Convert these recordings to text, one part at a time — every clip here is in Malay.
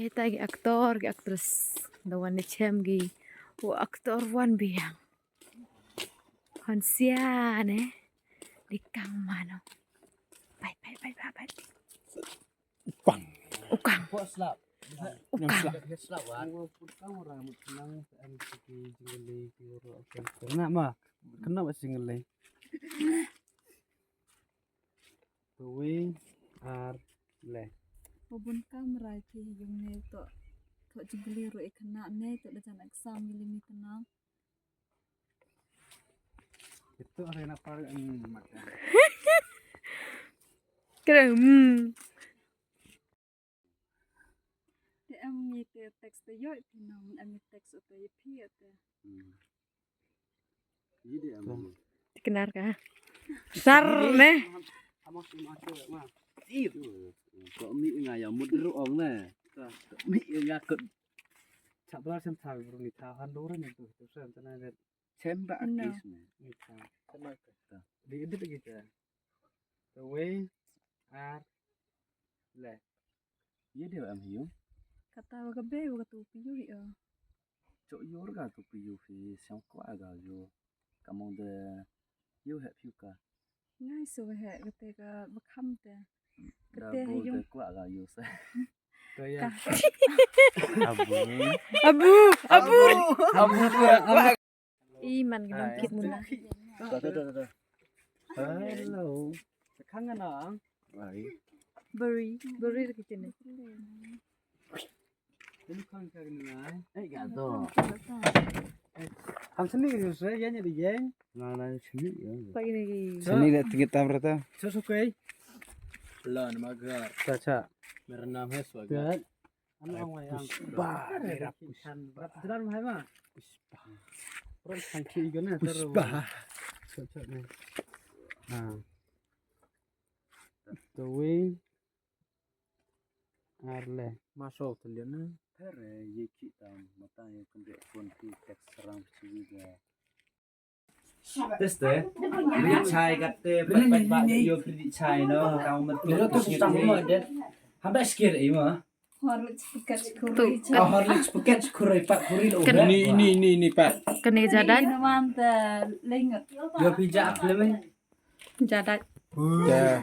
Kita lagi aktor, lagi aktris. Dawan ni cemgi. Aktor Wanbiang. Konsian di kang mano. Bye. Ukang. Ukang. Slap. Ukang. Slap Ukang orang senang MCK jingle kiro akan. Kenapa jingle? We are le. Pobon kamera ki yung ne to jingle ro ikana ne to da janak sam milimi tenang. Itu arena paling makan. Keren. Di ami te teks te yo tenang ami teks to pi te. Jadi am. Dikenar kah? Sar ne. Amos macam mah. Itu. Kok mi ngaya mudru ong ne. Mi ngakut. Sablar sem thang burung ni thahan doran itu. Terus antara cemba akis ne. Itu. Sama kita. Di edit gitu. The way are le. Iya dia am hiu. Kata wa gabe wa tu pi yo ya. Cok yo ga tu pi yo fi siang kwa ga yo. Kamong de yo het piu ka. Ngai so he kate ka bakham te. Da Kate bo yung de kwa ga yo sa. Kaya. Abu. Iman gimangkit muna. Tuh. Hello. Kangen ang. Beri lagi sini. Ini kan na. Gato. Ham seni gitu saya ya nyari geng. Nah seni ya. Pagi ni. Seni lihat kita berata. Sukai. Lan magar. Caca. मेरा नाम है स्वागत. Pushpa. Berapa jalan mahal mah? Puष्pa. Orang tangki igana terus. Puष्pa. Caca nih. Nah. The way arle masuk tuliannya pere yeki tam matanya kende konti teks serang ciga tes deh lihat chai katte bat yo kredit chai no kamu mesti tuh sama deh hampa skir ima Horlicks paket Tu. Horlicks paket kurai pak kuri lo ini pak Kene jadat. manta lengot. yo pijak leme Jadat. ya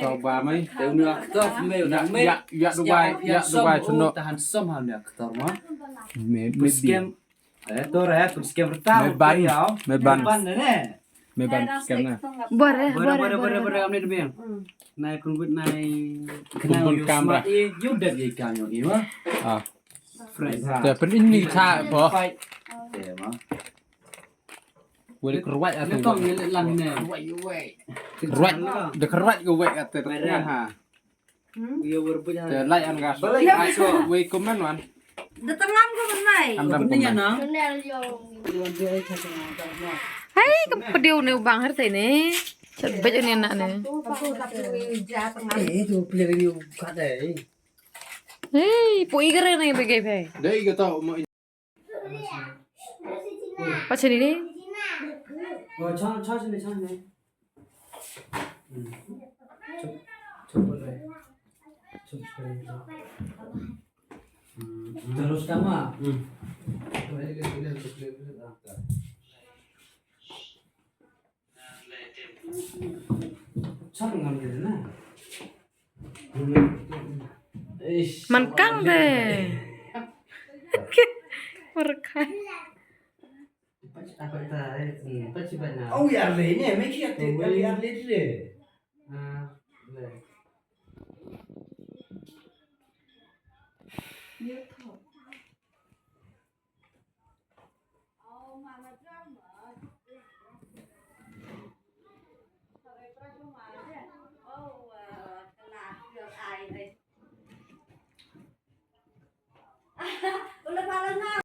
coba mai teu nu aktor me udah me ya Dubai sono tahan som hal ya aktor mah me scam to re scam pertama me ban scam na Boleh. amne demi nai kumbut nai kenal kamera yo dat ye kanyo ni mah friendแต่เป็นอินนี่ท่าพอแต่มะเวลกรวัดอะไรต้องนี่ลังเนี่ยรวัดเด็กรวัดก็เวกแต่ตัวนี้ฮะแต่ไล่อันกัสไอ้ชัวเวกุมันวัน Datang ko man mai. Andam kuman Hai, kepediu nih bang harta ini. Baju ni anak nih. itu pilih ini kada Hei, pui keren nih begitu hei. dai ga tau mo Macam ini. cha ne terus kamu Mankang deh. Merekai. Oh ya le ne me kia te ya le le Oh, mama